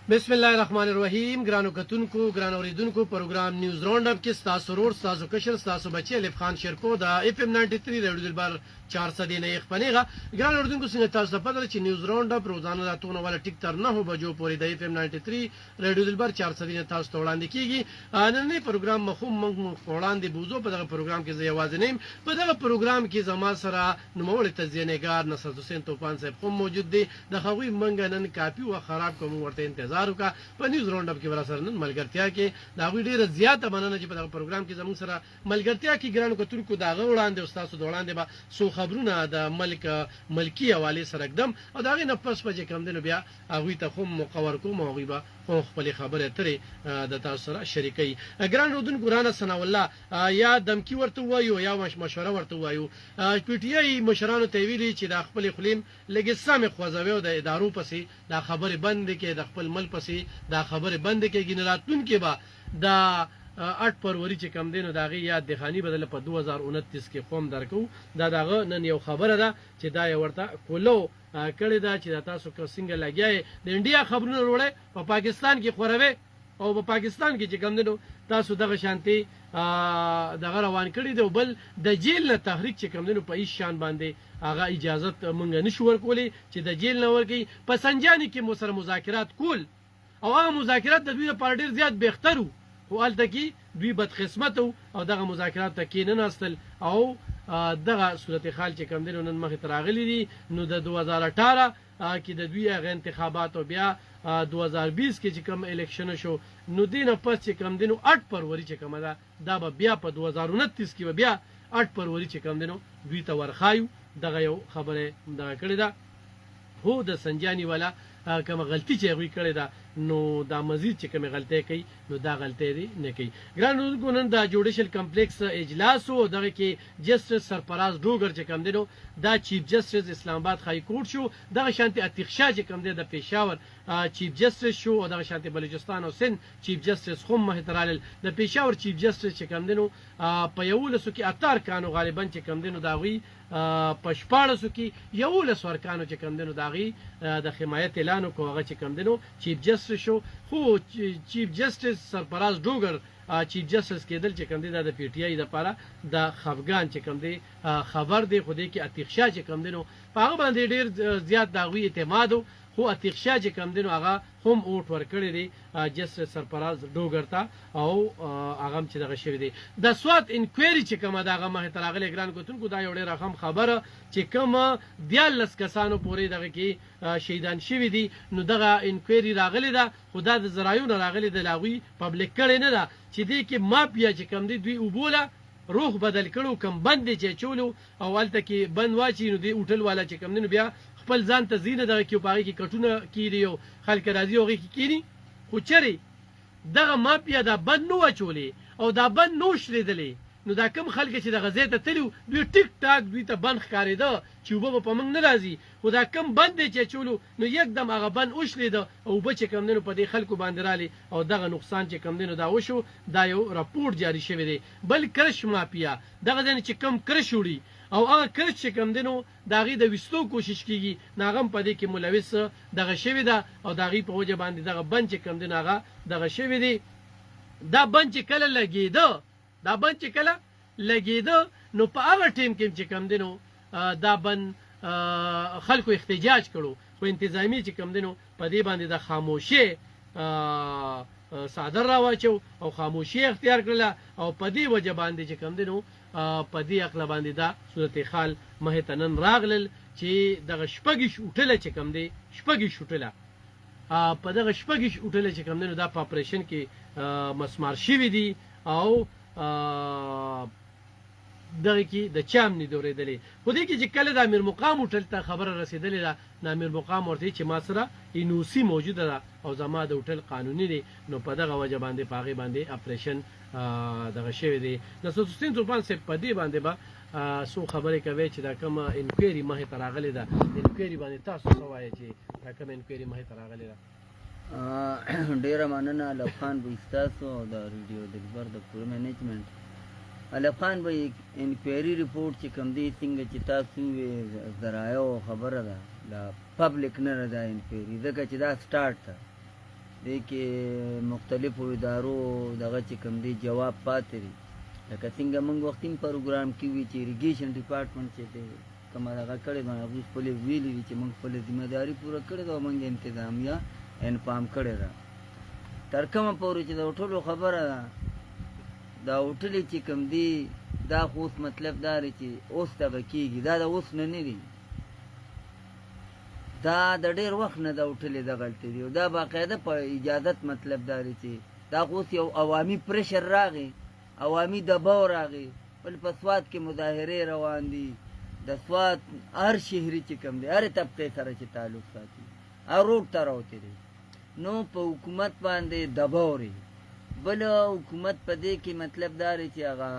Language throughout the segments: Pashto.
بسم الله الرحمن الرحیم. ګرانو کتونکو، ګرانو اوریدونکو، پروګرام نیوز راوند اپ کې ستاسو ورور ستاسو کشر ستاسو بچی الف خان شیرپور د اف ام 93 ریډیو دلبر 400 نه خپلېغه. ګرانو اوریدونکو، څنګه تاسو په پدې چې نیوز راوند اپ روزانه راتونه ولا ټیک تر 9 بجو پورې د اف ام 93 ریډیو دلبر 400 نه تاسو ته وړاندې کیږي. نن نه پروګرام مخوم موږ وړاندې بوزو. په دغه پروګرام کې زه یوازې نیم. په دغه پروګرام کې زما سره نوموړی تزیینګار نصر حسین توپان صاحب هم موجود دی. د هغوی منګ نن کاپی او خراب کوم ورته انتظار وکړه. نیوز راوند اپ کې ورا سره نن ملګرتیا کې دا غوډه ډیره زیاته مننه چې په دغه پروګرام کې زموږ سره ملګرتیا کې ګرانو کتونکو داغه وړاندې او تاسو د وړاندې به سو خبرونه د ملکی حواله سره قدم او داغه نه پس په کوم دنو بیا هغه ته خو مقور کوم او غیبه خپل خبره ترې د تاسو سره شریکي. ګران رودن ګرانه ثنا الله یا دمکی ورته وایو یا مشوره ورته وایو. پی ټی آی مشرانو ته ویلي چې د خپل خلیم لګي سم خوځوي او د ادارو پسې دا خبره بند کې د خپل مل پسې دا خبره بند کې جنراتون کې با دا 8 فروری چې کم دینو داغه یاد د خاني بدل په 2029 کې قوم درکو. دا داغه نن یو خبره ده چې دا یو ورته کولو کړی دا چې تاسو کو څنګه لګیای د انډیا خبرونه وروړي په پاکستان کې خوروي او په پاکستان کې چې کم دینو تاسو دغه شانتي دغه روان کړی دی. بل د جیل نه تحریک چې کم دینو په هیڅ شان باندې هغه اجازه مونږ نشو ورکولې چې د جیل نه ورکی. په سنجانی کې مو سره مذاکرات کول او هغه مذاکرات د دوی لپاره ډیر زیات بهترو خو الته کې دوی بدقسمت او دغه مذاکرات ته کې نه نستل او دغه صورت حال چې کم دینو نن مخې تراغلي دي. نو د 2018 کې د دوی هغه انتخابات او بیا 2020 کې چې کوم الیکشن شو نو دینه پس چې کم دینو 8 فروری چې کومه ده دا به بیا په 2029 کې بیا 8 فروری چې کم دینو دوی ته ورخایو. دغه یو خبره دغه کړی ده. هو د سنجانی والا کوم غلطی چې غوي کړی دا نو دا مزید چې کوم غلطی کوي نو دا غلطی دی نه کوي. ګران ګونن دا جوډیشل کمپلیکس اجلاس او دغه کې جسټس سرپراز ډوګر چې کوم دینو دا چیف جسټس اسلام آباد های کورټ شو. دغه شانتي عتیق شاه چې کوم دی د پېښور چیف جسټس شو او دغه شانتي بلوچستان او سند چیف جسټس هم محترال د پېښور چیف جسټس چې کوم دینو په یو لسو کې اتار کانو غالبا چې کوم دینو دا غوي په 1400 کې یو لس ورکانو چې کوم دینو دا غي د حمایت اعلان کو هغه چې کوم دینو چیف جسټس شو. خو چیف جسټس سرپراز ډوګر چیف جسټس کېدل چې کوم دی د پی ټی آی د لپاره د خفغان چې کوم دی خبر دی. خو دې کې عتیق شاه چې کوم دینو په هغه باندې ډیر زیات داوی اعتماد خو عتیق شاه چې کوم دینو هغه هم اوټ ورکړی دی جسټس سرپراز ډوګر ته او هغه چې دغه شوی دی. د سوات انکوایری چې کومه دغه مخه تراغله ګران کوتونکو دا یو ډیر رقم خبره چې کومه 14 کسانو پورې دغه کې شهیدان شوی دي. نو دغه انکوایری راغلی ده خدا د زرایونو راغلی د لاغوي پبلک کړي نه ده چې دې کې مافیا چې کوم دی دوی وبوله روح بدل کړو کم بند چې چولو او الته کې بند واچي نو دی هوټل والا چې کوم دی بیا خپل ځان ته زینه دغه کې پاره کې کټونه کیریو خلک راځي او کې کینی خو چری دغه مافیا دا بند نو چولې او دا بند نو شریدلې. نو دا کم خلک چې د غزې ته تلو دوی ټیک ټاک دوی ته بند ښکارېده چې وبو په موږ نه راځي. خو دا کم بند چې چولو نو یکدم هغه بند وشلیده او به چې کم دنو په دې خلکو باندې رالي او دغه نقصان چې کم دنو دا وشو. دا یو راپورټ جاری شوی دی. بل کرش مافیا دغه ځنه چې کم کرش وړي او هغه کرش چې کم دنو داغي د وستو کوشش کیږي ناغم په دې کې ملوث دغه شوی ده او داغي په وجه باندې دغه بند چې کم دنو هغه دغه شوی دی. دا بند چې کله لګیده دا بند چې کله لګیده نو په هغه ټیم کې چې کم دینو دا بند خلکو احتجاج کړو خو انتظامی چې کم دینو په دې باندې د خاموشي صادر راواچو او خاموشي اختیار کړله او په دې وجه باندې چې کم دینو په دې عقل باندې دا صورت حال مهتنن راغلل چې دغه شپږش اوټله چې کم دی شپږش اوټله په دغه شپږش اوټله چې کم دینو دا په اپریشن کې مسمار شوی دی او دغه کې د چامنی دورېدلې. خو دې کې چې کله د امیر مقام هوټل ته خبره رسیدلې ده د امیر مقام ورته چې ما سره انوسی موجوده ده او زما د هوټل قانوني دی نو په دغه وجه باندې پاغي باندې اپریشن دغه شوی دی. نصر حسین توپان صاحب په دې باندې به سو خبرې کوي چې دا کوم انکوایری مخې ته راغلی ده. انکوایری باندې تاسو څه وایي چې دا کوم انکوایری مخې ته راغلی ده؟ ډیره مننه الف خان به ستاسو او د ریډیو دلبر د پوره مینجمنټ. الف خان به انکوایری ریپورټ چې کوم دی څنګه چې تاسو ذرایعو خبره ده د پبلک نه ده انکوایری ځکه چې دا سٹارټ ده دې کې مختلفو ادارو دغه چې کوم دی جواب پاتې دی لکه څنګه موږ وختي پروګرام کې وي چې اریګیشن ډپارټمنټ چې دی کومه دغه کړې ده هغوی خپلې ویلي دي چې موږ خپله ذمه داري پوره کړې ده او موږ انتظامیه انفام کړې ده تر کومه پورې چې د هوټلو خبره ده دا هوټلې چې کوم دي دا خو اوس مطلب دا دی چې اوس دغه کېږي دا د اوس نه دي دا د ډېر وخت نه دا هوټلې دغلته دي او دا باقاعده په اجازت مطلب دا دی چې دا خو اوس یو عوامي پریشر راغی عوامي دباو راغی بل په سوات کې مظاهرې روان دي د سوات هر شهري چې کوم دی هرې طبقې سره چې تعلق ساتي هر روډ ته راوتې دی نو په حکومت باندې دباو دی بل حکومت په دې کې مطلب دا دی چې هغه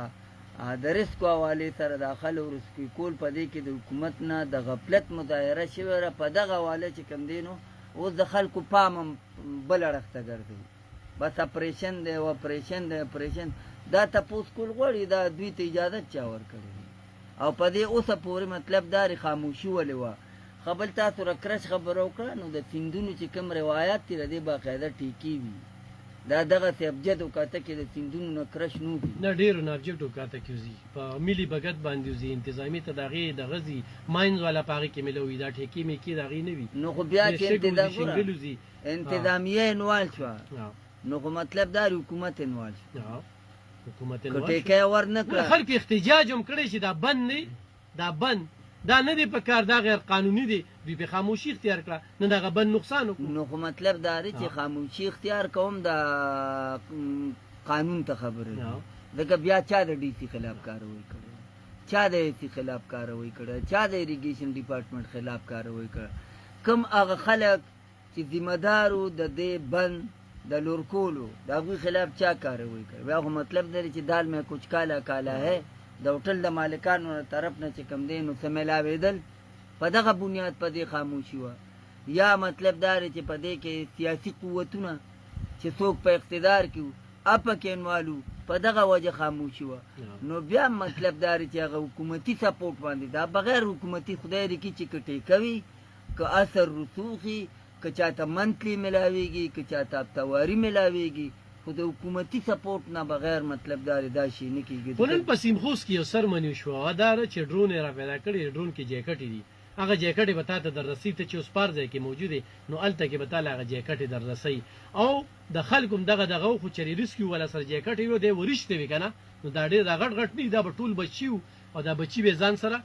د رسکو حوالې سره د خلکو رسکوي کول په دې کې د حکومت نه د غفلت مظاهره شوې وه په دغه حواله چې کوم دی نو اوس د خلکو پام هم بل اړخ ته ګرځوي بس اپریشن دی اپریشن دی اپریشن دا تپوس کول غواړي دا دوی ته اجازت چا ورکړی او په دې اوسه پورې مطلب دا خاموشي ولې وه خبل تاسو را کرش خبره وکړه نو د سیندونو چې کوم روایات دي د دې باقاعده ټیکي وي دا دغسې ابجد وکاته کې د سیندونو نه کرش نه وي نه ډېرو نه ابجد وکاته کې وځي په ملي بګت باندې وځي انتظامي ته د هغې د غزي ماینز والا په هغې کې میلوي دا ټیکې میکې د هغې نه وي نو خو بیا چې انتظامیه انوال شوه نو خو مطلب دا حکومت انوال شو حکومت که ټیکه یې ور نه کړه خلک احتجاج هم کړی چې دا بند نه دا بند دا نه دی په کار دا غیر قانوني دی دوی په خاموشي اختیار کړه نو دغه بند نقصان وکړو نو خو مطلب دا دی چې خاموشي اختیار کوم د قانون ته خبره دی ځکه بیا چا د ډي سي خلاف کاروی کړی چا د اے سي خلاف کاروی کړی چا د اریګیشن ډپارټمنټ خلاف کاروی کړی کوم هغه خلک چې ذمه دارو د دې بند د لورکولو د هغوی خلاف چا کاروی کړی بیا خو مطلب دی چې دال میں کچھ کالا کالا ہے د هوټل د مالکانو طرف نه چې کوم دی نو څه میلاوېدل په دغه بنیاد په دې خاموشي وه یا مطلب دا دی چې په دې کې سیاسي قوتونه چې څوک په اقتدار کې وو اپکې انوالو په دغه وجه خاموشي وه نو بیا مطلب دا دی چې هغه حکومتي سپورټ باندې دا بغیر حکومتي خدای دې کړي چې که ټیکوي که اثر رسوخي که چاته منتلی میلاویږي که چاته هفتواري میلاویږي خو د حکومتي سپورټ نه بغیر مطلب دا شی نه کېږي خو نن په سیمخوس کې یو سرمنې وشوه دا ده چې ډرون یې را پیدا کړی ډرون کې جیکټې دي هغه جیکټې به تا ته در رسي ته چې اوس پار ځای کې موجود دی نو هلته کې به تا له هغه جیکټې در رسوي او د خلکو هم دغه و خو چېرې ریسکي والا سره جیکټې وي دی ورشتې وي که نه نو دا ډېر دا غټ غټ نه دا به ټول بچي وو او دا بچي به ځان سره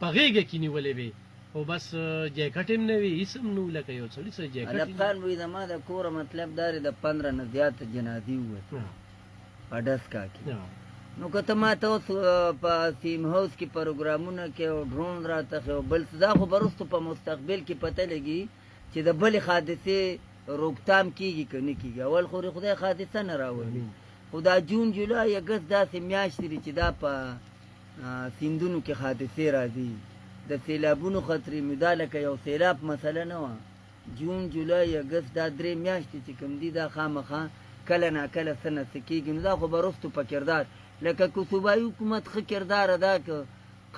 په غېږه کې نیولې وې او بس جیکټ هم نه وي هېڅ هم نه وو لکه یو سړي سره جیکټ علب خان وایي زما د کوره مطلب دا دی د 15 نه زیاته جنازې ووتې په ډسکا کې نو که ته ما ته اوس په سیم هاوس کې پروګرامونه کې او ډرون راته ښې او بل څه دا خو به وروستو په مستقبل کې پته لګي چې د بلې حادثې روکتام کېږي که نه کېږي اول خو خدای حادثه نه راولي خو دا جون جولای اګست داسې میاشتې دي چې دا په سیندونو کې حادثې راځي د سیلابونو خطرې مې دا لکه یو سیلاب مسله نه وه جون جولای اګست دا 3 میاشتې چې کوم دي دا خامخا کله ناکله څه نه څه کېږي نو دا خو به وروستو په کردار لکه که صوبایي حکومت ښه کردار ادا که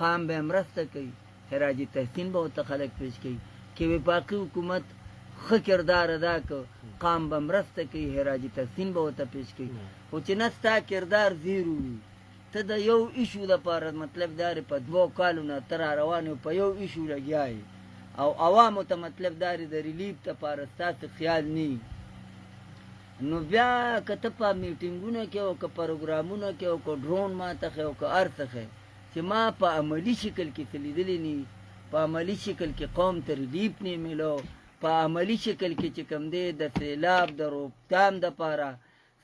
قام به یې مرسته کوي خراج تحسین به ورته خلک پیش کوي که وفاقي حکومت ښه کردار ادا که قام به مرسته کوي خراج تحسین به ورته پیش کوي خو چې نه ستا کردار زیرو وي ته د یو ایشو دپاره مطلب دا دی په 2 کالو نه ته را روان یو په یو ایشو لګیا یې او عوامو ته مطلب دا دی د ریلیف دپاره ستاسې خیال نه نو بیا که ته په میټینګونه کې او که پروګرامونه کې او که ډرون ماته ښې او که هر څه ښې چې ما په عملي شکل کې څه لیدلي نه په عملي شکل کې قوم ته ریلیف نه میلو په عملي شکل کې چې کوم دی د سیلاب د روکتام دپاره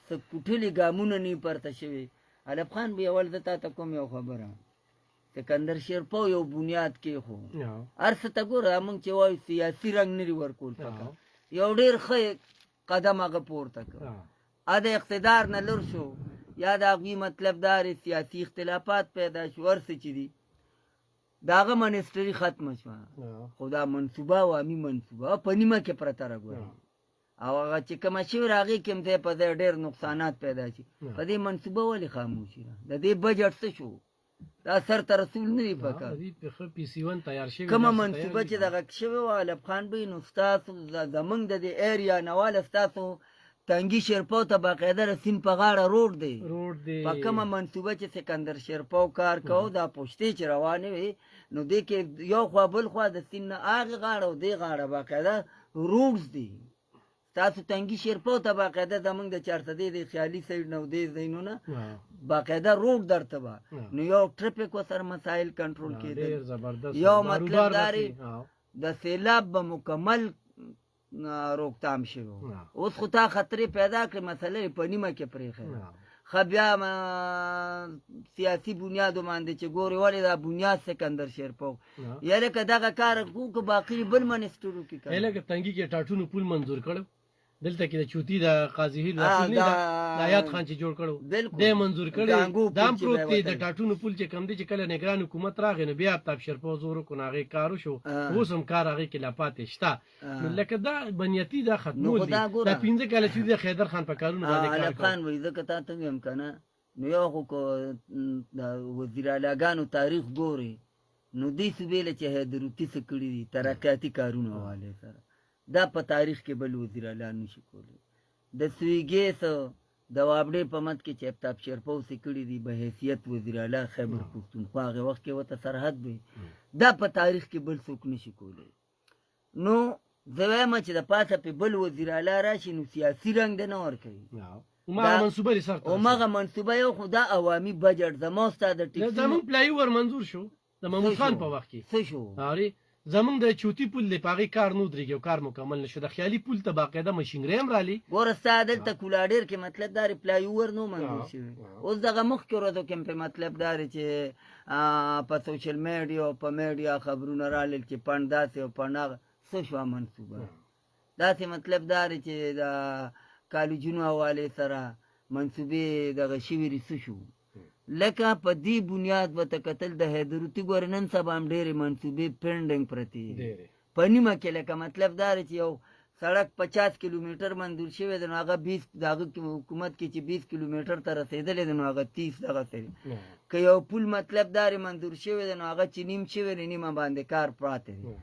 څه کوټلي ګامونه نه پورته شوي علب خان به اول د تا ته کوم یو خبره سکندر شیرپو یو بنیاد کېښو هر څه ته ګوره موږ چې وایو سیاسي رنګ نه ورکول پکار یو ډېر ښه قدم هغه پورته کړ د اقتدار نه لر شو یا د هغوی مطلب دا سیاسي اختلافات پیدا شو هر څه چې دي د هغه منسټري ختمه شوه خو دا منصوبه عوامي منصوبه په نیمه کې پرته راګوري او هغه چې کومه شوې د هغې کې هم ځای په ځای ډېر نقصانات پیدا شي په دې منصوبه ولې خاموشي ده د دې بجټ څه شو دا سر ته رسول نه دی پکار کومه منصوبه چې دغه شوې وه علب خان بهي نو ستاسو زموږ د دې ایریا نه واله ستاسو تنگي شیرپو ته باقاعده د سیند په غاړه روډ دی روډ په کومه منصوبه چې سکندر شیرپو کار کوو دا پوښتې چې روانې وي نو دې کې یو خوا بل خوا د سیند نه هغې غاړه او دې غاړه باقاعده روډز دي تاسو تنگي شیرپو ته باقاعده زمونږ د چارسدې د خیالي سایډ نه او دې ځایونو باقاعده روډ درته به نو یو ټرافیک ورسره مسایل کنټرول کېدل یو مطلب دا د سیلاب به مکمل روکتام شوی اوس خو تا خطرې پیدا کړې مسله یې په نیمه کې پرېښې ښه بیا سیاسي بنیادو باندې چې ګورې ولې دا بنیاد سکندر شیرپو یا لکه دغه کار وکړو که باقي بل منسټرو کې کوي لکه تنګي کې ټاټونو پول منظور کړو دلته کې د چوتي د قاضي هیل رسول نه د آیات خان چې جوړ کړو د منظور کړي دام پروت دی د ټاټونو پول چې کم دی چې کله نگران حکومت راغی نو بیا آفتاب شیرپو زور کو ناغه کارو شو اوس هم کار هغه کې لا پاتې شته نو لکه دا بنیتی دا ختمول دي دا 15 کال چې د خیدر خان په کارونه باندې کار خان وای ځکه تا ته هم کنه نو یو خو د وزیر اعلیګانو تاریخ ګوري نو دې سویل چې هدروتی څه کړی دي ترقیاتی کارونه والے سره دا په تاریخ کې بل وزیر اعلی نشي کولی د سویګیس د وابډې په مت کې چې آفتاب شیرپو څه کړي دي به حیثیت وزیر اعلی خیبر پښتونخوا هغه وخت کې ورته سرحد وي دا په تاریخ کې بل څوک نشي کولی نو زه وایم چې د پاسه په بل وزیر اعلی راشي نو سیاسي رنګ د نه ورکوي هماغه منصوبه یو خو دا عوامي بجټ زما ستا د ټیکسي زمونږ پلای ور منظور شو د محمود خان په وخت کې څه شو زمونږ د چوتي پول د پاغي کار نو درېږي او کار مکمل نشو د خیالي پول ته باقاعده ماشینري هم رالي ګوره ستا دلته کولاډیر کې مطلب دا ریپلای ور نو منظور شوی اوس دغه مخکې ورځو کې په مطلب دا چې په سوشل میډیا او په میډیا خبرونه رالل چې پند داسې او پند هغه څه شوه منصوبه داسې مطلب دا چې د کالجونو حوالې سره منصوبې دغه شوي څه شو لکه په دې بنیاد به ته کتل د حیدروتي ګورې نن سبا هم ډېرې منصوبې پینډنګ پرتې په نیمه کې لکه مطلب دا چې یو سړک 50 کیلومیټر منظور شوی دی نو هغه 20 د هغه حکومت کې چې 20 کیلومیټر ته رسېدلی دی نو هغه 30 دغه سري که یو پول مطلب دا منظور شوی دی نو هغه چې نیم شوی دی نیمه باندې کار پراته دی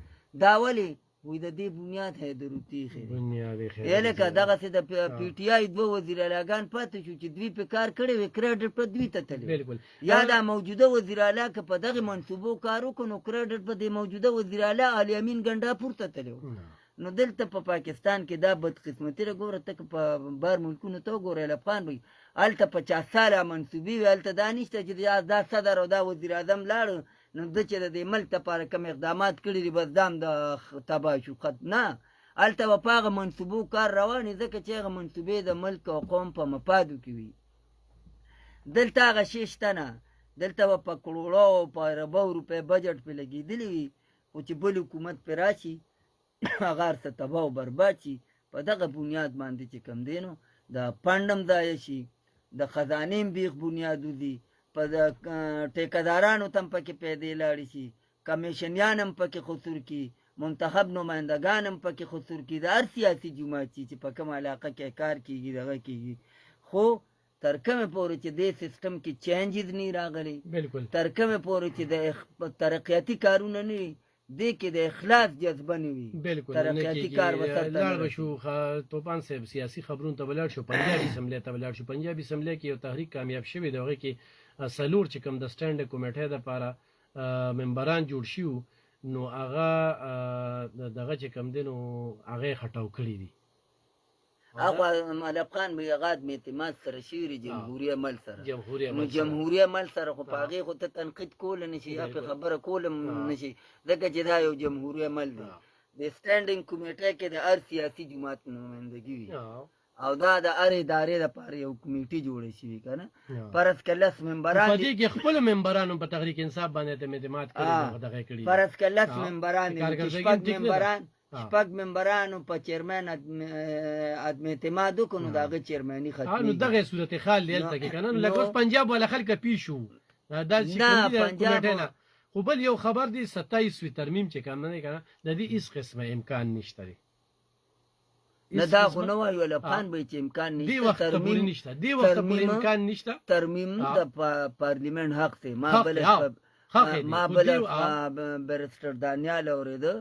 دا ولې وی د دې بنیاد حیدروتي خیری لکه دغسې د پی ټي آی دوه وزیر اعلیګان پاتې شو چې دوی په کار کړی وي کریډټ په دوی ته تللی یا دا موجوده وزیر اعلی که په دغې منصوبو کار وکړو نو کریډټ په دې موجوده وزیر اعلی علي امین ګنډا پورته تللی نو دلته په پاکستان کې دا بدقسمتي را ګوره ته که په بار ملکونو ته وګوره الافغان وي هلته 50 ساله منصوبې وي هلته دا نشته چې دا صدر او دا وزیر اعظم لاړو نو ده چې د دې ملک لپاره کوم اقدامات کړي دي بس دا هم د تباه شو نه هلته به په هغه منصوبو کار روان وي ځکه چې هغه منصوبې د ملک او قوم په مفادو کې وي دلته هغه شی شته نه دلته به په کروړو او په اربو روپۍ بجټ پې لګېدلی وي خو چې بل حکومت پې راشي هغه هر څه تباه او برباد شي په دغه بنیاد باندې چې کوم دی نو د فنډ هم ضایع شي د خزانې هم بیخ بنیاد وځي په ټیکهدارانو ته هم پکې پیدې لاړې شي کمیشنیان هم پکې خسور کي منتخب نمایندګان هم پکې خسور کي د هر سیاسي جماعت چې په کوم علاقه کې کار کېږي دغه کېږي خو تر کومې پورې چې دې سیسټم کې چینجز نه راغلی تر کومې پورې چې د ترقیاتي کارونه نه وي دې کې د اخلاص جذبه نه وي ترقیاتي کار لاړ شو توپان صاحب سیاسي خبرونو ته ولاړ شو پنجابي اسمبلی ته ولاړ شو پنجابي اسمبلی کې یو تحریک کامیاب شوی دی هغې کې سلور چې کوم د سټینډ کمیټې دپاره ممبران جوړ شي نو هغه دغه چې کوم دی نو هغه یې خټاو کړي دي هغه ملب خان به هغه د اعتماد سره شوي جمهوري عمل سره نو جمهوري عمل سره خو په هغې خو ته تنقید کولی نه شي یا پې خبره کولی نه شي ځکه چې دا یو جمهوري عمل دی د سټینډینګ کمیټې کې د هر سیاسي جماعت نمایندګي وي او دا د هر ادارې لپاره یو کمیټې جوړه شوي که نه فرض که 10 ممبران په دې کې خپلو ممبرانو په تحریک انصاف باندې اعتماد کړي فرض که 10 ممبران دي شپږ ممبرانو په چیرمن عدم اعتماد وکړو نو د هغه چیرمني ختمېږي نو دغه صورتحال دی هلته کې که نه لکه اوس پنجاب والا خلک پی شو دا نه خو بل یو خبر دی 27 ترمیم چې کوم نه که نه د دې هېڅ قسمه امکان نشته دی نه دا خو نه وایو الافغان به چې امکان نشته دې وخت پورې امکان نشته ترمیم د پارلیمنت حق دی ما بل ما بل برسټر دانیال اوریده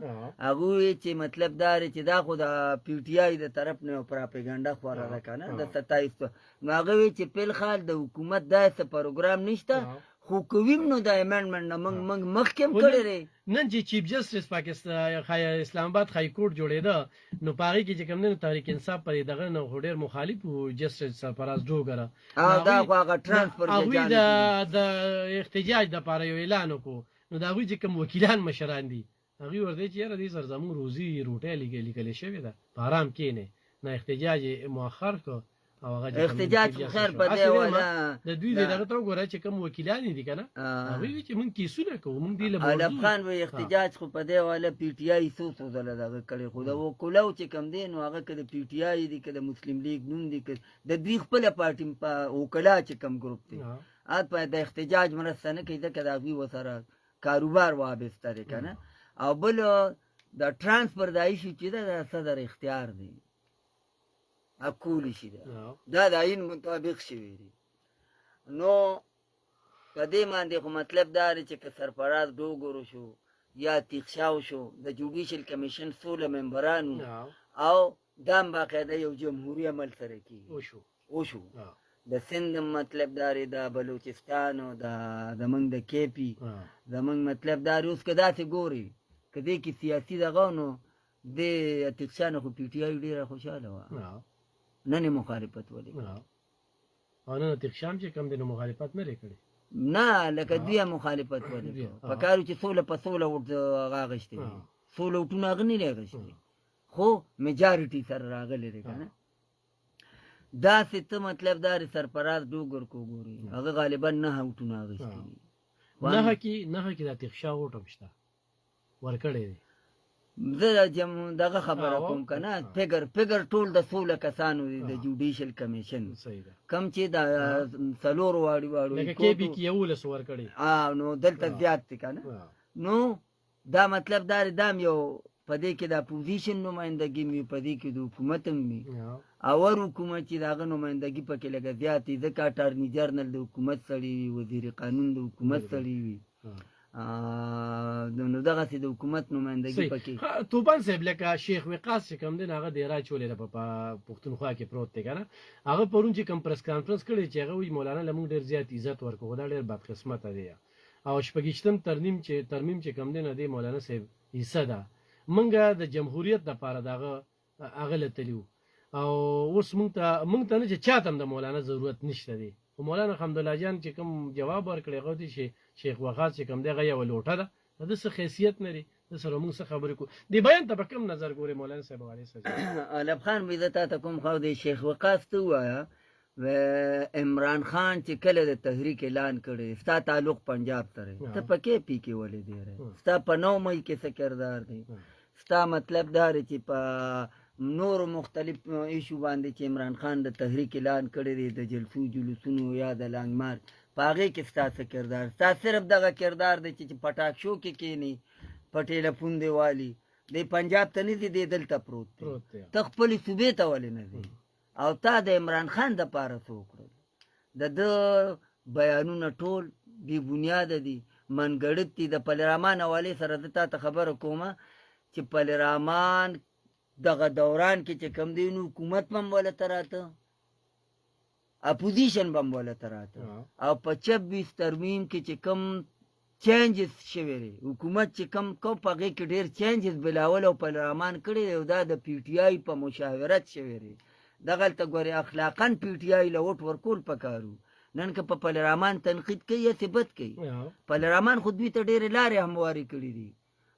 هغه وی چې مطلب دا چې دا خو د پی ټی آی د طرف نه پراپګاندا خوره ده کنه د 27 نو هغه وی چې په خال د حکومت داسې پروګرام نشته خو کویم نو د امندمنت نه موږ مخکې کړی نن چې چیف جسټس پاکستان اسلام آباد های کورټ جوړېده نو پاره کې چې کوم نه تحریک انصاف پر دغه نو ډېر مخالف وو جسټس سرفراز جوګره دا خو هغه ترانسفر د احتجاج د پاره یو اعلان وکړو نو دا وی چې کوم وکیلان مشران دي هغه ورته چې یاره دې سرزمون روزي روټه لیکل شوی ده په آرام کې نه احتجاج مؤخر کو او هغه احتجاج خیر په دی ولا د دوی دغه ته وګوره چې کوم وکیلان دي کنه هغه چې مونږ کیسونه کوو مونږ دی له علم خان وی احتجاج خو په دی ولا پی ټی آی سوسو دله دغه کړي خو دا وکولو چې کم دین او هغه کده پی ټی آی دي کده مسلم لیگ نون دي کده د دوی خپل پارټي په وکلا چې کم ګروپ دي اته په د احتجاج مرسته نه کوي دا کدا وی وسره کاروبار وابسته ده کنه او بل د ترانسفر د ایشو چې د صدر اختیار دی اکولی شي دا د عین مطابق شوی دی نو په دې باندې خو مطلب دا دی چې که سرفراز ډوګورو شو یا تیښاو شو د جوډیشل کمیشن 16 ممبرانو او دا باقاعده یو جمهوریت عمل سره کیږي وشو د سند مطلب دا دی د بلوچستان او د زمونږ د کیپی زمونږ مطلب دا اوس که داسې ګوري که دې کې سیاسي دغه نو د تیښانو خو پی ټی آی ډېره خوشحاله وه نه نه مخالفت ولې او نه تخشام چې کم دنو مخالفت نه لري کړي نه لکه دوی مخالفت ولې پکارو چې سوله په سوله غاغشتي سوله ټونه غنی لغشتي خو میجارټي سره راغلي دی کنه دا ست مطلب دار سرپراز ډوګر کو ګوري هغه غالبا نه ټونه غشتي نه کی د تخشا وټم شته ورکړي زه دغه خبره کوم کنه فګر ټول د 16 کسانو د جوډیشل کمیشن کم چې د سلور واړي لکه کې بي کې یو لس ور کړي نو دلته زیات دي کنه نو دا مطلب دام یو پدې کې د اپوزیشن نمائندګي می پدې کې د حکومت می او حکومت چې دغه نمائندګي پکې لګا زیات دي ځکه اټارنی جنرال د حکومت سړي وزیر قانون د حکومت سړي وي نو دغه سي د حکومت نمائندګي پکې توبان صاحب لکه شیخ وقاص چې کوم دین هغه ډیرا چولې په پښتونخوا کې پروت دی کنه هغه پرون چې کوم پریس کانفرنس کړی چې هغه وی مولانا لمون ډیر زیات عزت ورکو دا ډیر بد قسمت دی او شپږشتم ترمیم چې کوم دین دی مولانا صاحب حصہ ده منګه د جمهوریت د پاره دغه اغله تلیو او اوس مونږ ته نه چې چاته د مولانا ضرورت نشته دی او مولانا حمدالله جان چې کوم جواب ورکړی غو دي چې شیخ وقاص چې کوم دغه یو لوټه ده د څه حیثیت نه لري د سره موږ څه خبرې کو دی بیان ته کوم نظر ګوري مولانا صاحب علیه السلام علب خان وزتا ته کوم خو دی شیخ وقاص ته وایا و عمران خان چې کله د تحریک اعلان کړي ستا تعلق پنجاب سره ته پکې پی کې ولې دی ستا په 9 مې کې څه کردار دی ستا مطلب دا چې په نور مختلف ایشو باندې چې عمران خان د تحریک اعلان کړی دی د جلسو جلوسونو یا د لانګمار پاغه کې ستاسو کردار ستاسو صرف دغه کردار دی چې پټاک شو کې کینی پټیله پوندې والی د پنجاب ته نه دی دلته پروت دی ته خپل صوبې ته ولې نه دی او تا د عمران خان د پاره وکړل د بیانونه ټول بی بنیاد دي منګړت دي د پلرامان حواله سره د تا خبره کومه چې پلرامان دغه دوران کې چې کم دی نو حکومت هم ولا تراته اپوزیشن بم ولا تراته او په 26 ترمیم کې چې کم چینجز شوی دی حکومت چې کم کو پغه کې ډیر چینجز بلاول او پرلمان کړي او دا د پی ټی آی په مشاورت شوی دی دغه ته ګوري اخلاقاً پی ټی آی له وټ ورکول پکارو نن که په پرلمان تنقید کوي یا ثبت کوي پرلمان خود دوی ته ډیر لارې همواري کړي دي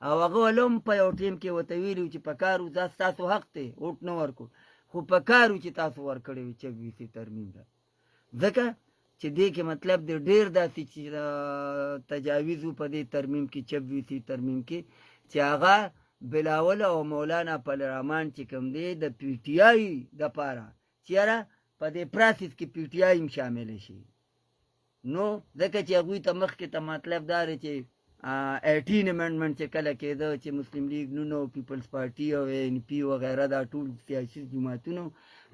او هغه ولوم په یو ټیم کې وته ویلو چې پکارو تاسو حق ته وټ نه ورکو خو پکارو چې تاسو ورکړی وي 26 ترمیم ده ځکه چې دې کې مطلب د ډیر داسې چې تجاویز په دې ترمیم کې 26 ترمیم کې چې هغه بلاول او مولانا پلرامان چې کوم دی د پی ټی آی د پاره چیرې په دې پروسس کې پی ټی آی شامل شي نو ځکه چې هغه ته مخ کې ته مطلب دار چې 18 امندمنت چې کله کېده چې مسلم لیگ نو پیپلز پارټي او ان پی وغیرہ دا ټول سیاسي جماعتونو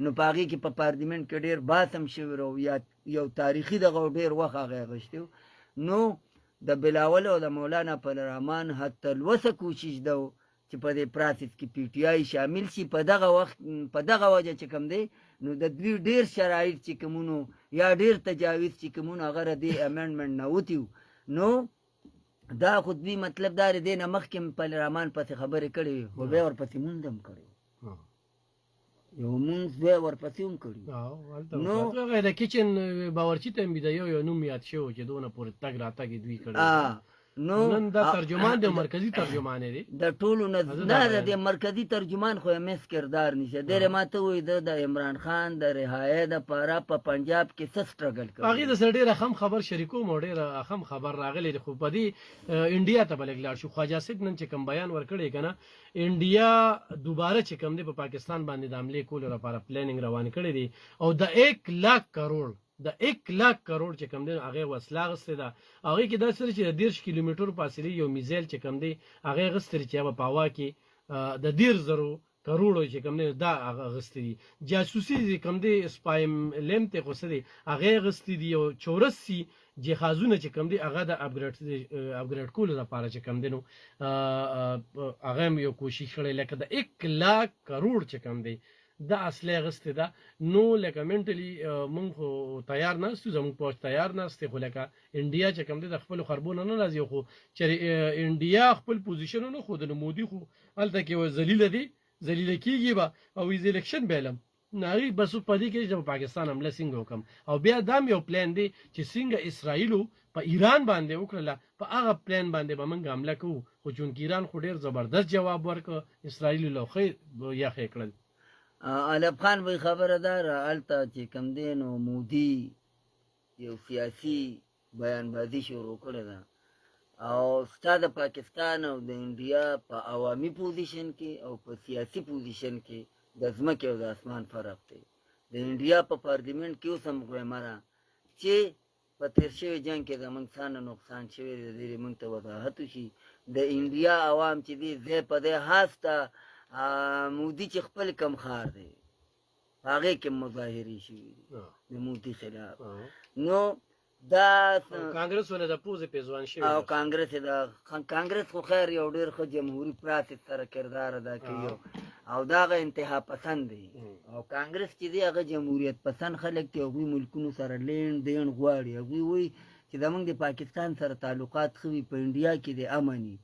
نو پاغي کې په پارلیمنت کې ډیر باسم شوی او یا یو تاریخي دغه ډیر وخت هغه غشتو نو د بلاول او د مولانا فضل الرحمن حتی الوسه کوشش ده چې په دې پراسس کې پی ټی آی شامل شي. په دغه وخت په دغه وجه چې کوم دی نو د دوی ډېر شرایط چې کومونو یا ډېر تجاویز چې کومونو هغه د دې امنډمنټ نه وتي نو دا خو دوی مطلب دا دی نه مخکې فضل الرحمن پسې خبرې کړې وي خو بیا ورپسې مونځ هم کړی یو مونځ بیا ورپسې هم کړي نو د کچن باورچي ته مې د یو نوم یاد شو چې دونه پورې تګ راتګ دوی کړی نو نن دا ترجمان دی مرکزی ترجمان دی د ټولو نه د مرکزی ترجمان خو مس کردار نشه ډېر ماته وې د عمران خان د رهایی د پاره په پنجاب کې څه سټرګل کړ هغه د سړي رقم خبر شریکو مو ډېر اخم خبر راغلی خو په دې انډیا ته بلګ لاړ شو خواجه صاحب نن چې کوم بیان ورکړی کنه انډیا دوباره چې کوم دی په پاکستان باندې د حمله کولو لپاره پلانینګ روان کړی دی او د 1 लाख کروڑ د 1 लाख کروڑ چې کم دی هغه وسله غسته ده هغه کې د سره چې 10 کیلومتر فاصله یو میزایل چې کم دی هغه غسته چې په هوا کې د 10,000 کروڑ چې کم دی دا هغه غسته دي جاسوسي چې کم دی سپایم لم ته غسته دي هغه غسته دي او 84 جهازونه چې کم دی هغه د اپګریډ کولو لپاره چې کم دی نو هغه یو کوشش کړی لکه د 1 लाख کروڑ چې کم دی دا اصلي غسته ده نو لکه منټلی مونږ تیار نه ستو زموږ پوښ تیار نه ست خو لکه انډیا چې کوم د خپل خربونه نه راځي خو چې انډیا خپل پوزیشن نه خود نو مودي خو الته کې ذلیل دي ذلیل کیږي با او ویز الیکشن بیلم ناری بس په دې کې چې پاکستان حمله څنګه وکم او بیا دام یو پلان دی چې څنګه اسرائیل په ایران باندې وکړه په هغه پلان باندې به موږ حمله کوو خو چون ایران خو ډیر زبردست جواب ورکړ اسرائیل له خیر یا خېکړل علب خان به خبره دار الته چې کم دی نو مودي یو سیاسي بیان بازی شروع کړې ده او ستاد پاکستان او د انډیا په عوامي پوزیشن کې او په سیاسي پوزیشن کې د ځمکې او د اسمان فرق دی د انډیا په پارلیمنت کې اوس هم غویمره چې په تیر شوي جنګ کې زموږ څه نقصان شوی دی ډېرې موږ ته وضاحت وشي د انډیا عوام چې دي ځای په ځای هاسته مودي چې خپل کم خار دی هغه کې مظاهرې شوي د مودي خلاف نو دا کانګرس ولې د پوزې پیزوان شوی او کانګرس خو خیر یو ډېر ښه جمهوري پراسس سره کردار ادا کوي او دا هغه انتها پسند دی او کانګرس چې دی هغه جمهوریت پسند خلک دي هغوی ملکونو سره لین دین غواړي هغوی وایي چې زموږ د پاکستان سره تعلقات ښه وي په انډیا کې د امني